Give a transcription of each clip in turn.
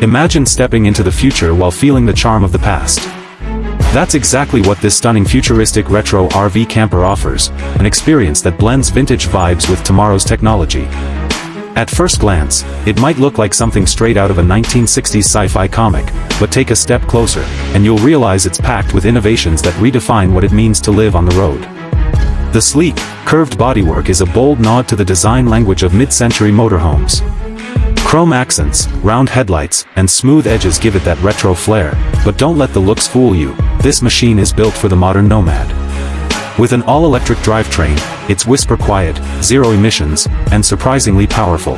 Imagine stepping into the future while feeling the charm of the past. That's exactly what this stunning futuristic retro RV camper offers, an experience that blends vintage vibes with tomorrow's technology. At first glance, it might look like something straight out of a 1960s sci-fi comic, but take a step closer, and you'll realize it's packed with innovations that redefine what it means to live on the road. The sleek, curved bodywork is a bold nod to the design language of mid-century motorhomes. Chrome accents, round headlights, and smooth edges give it that retro flair, but don't let the looks fool you, this machine is built for the modern nomad. With an all-electric drivetrain, it's whisper quiet, zero emissions, and surprisingly powerful.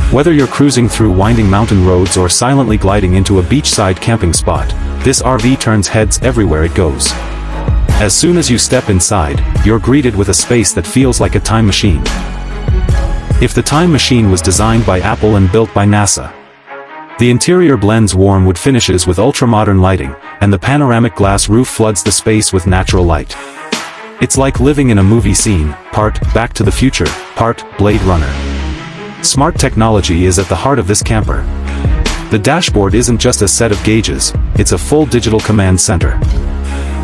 Whether you're cruising through winding mountain roads or silently gliding into a beachside camping spot, this RV turns heads everywhere it goes. As soon as you step inside, you're greeted with a space that feels like a time machine. If the time machine was designed by Apple and built by NASA. The interior blends warm wood finishes with ultra-modern lighting, and the panoramic glass roof floods the space with natural light. It's like living in a movie scene, part Back to the Future, part Blade Runner. Smart technology is at the heart of this camper. The dashboard isn't just a set of gauges, it's a full digital command center.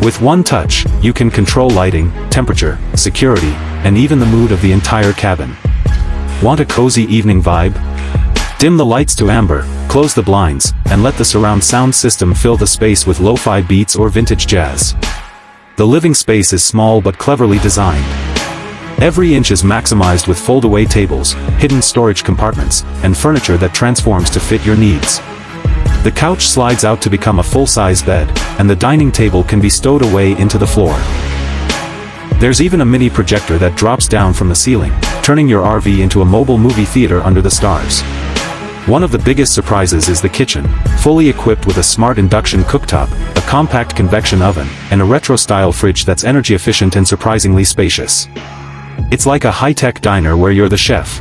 With one touch, you can control lighting, temperature, security, and even the mood of the entire cabin. Want a cozy evening vibe? Dim the lights to amber, close the blinds, and let the surround sound system fill the space with lo-fi beats or vintage jazz. The living space is small but cleverly designed. Every inch is maximized with fold-away tables, hidden storage compartments, and furniture that transforms to fit your needs. The couch slides out to become a full-size bed, and the dining table can be stowed away into the floor. There's even a mini projector that drops down from the ceiling, turning your RV into a mobile movie theater under the stars. One of the biggest surprises is the kitchen, fully equipped with a smart induction cooktop, a compact convection oven, and a retro-style fridge that's energy efficient and surprisingly spacious. It's like a high-tech diner where you're the chef.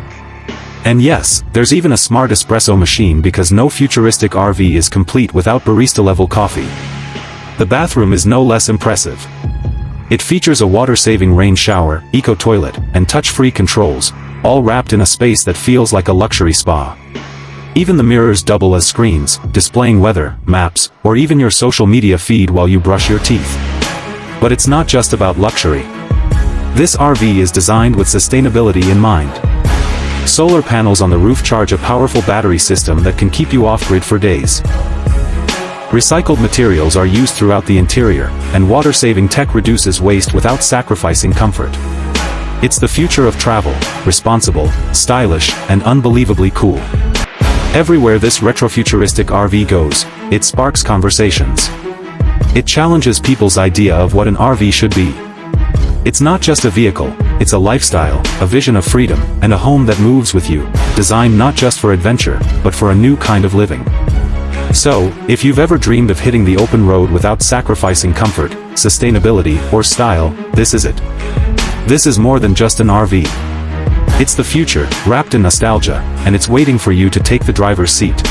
And yes, there's even a smart espresso machine because no futuristic RV is complete without barista-level coffee. The bathroom is no less impressive. It features a water-saving rain shower, eco-toilet, and touch-free controls, all wrapped in a space that feels like a luxury spa. Even the mirrors double as screens, displaying weather, maps, or even your social media feed while you brush your teeth. But it's not just about luxury. This RV is designed with sustainability in mind. Solar panels on the roof charge a powerful battery system that can keep you off-grid for days. Recycled materials are used throughout the interior, and water-saving tech reduces waste without sacrificing comfort. It's the future of travel, responsible, stylish, and unbelievably cool. Everywhere this retrofuturistic RV goes, it sparks conversations. It challenges people's idea of what an RV should be. It's not just a vehicle, it's a lifestyle, a vision of freedom, and a home that moves with you, designed not just for adventure, but for a new kind of living. So, if you've ever dreamed of hitting the open road without sacrificing comfort, sustainability, or style, this is it. This is more than just an RV. It's the future, wrapped in nostalgia, and it's waiting for you to take the driver's seat.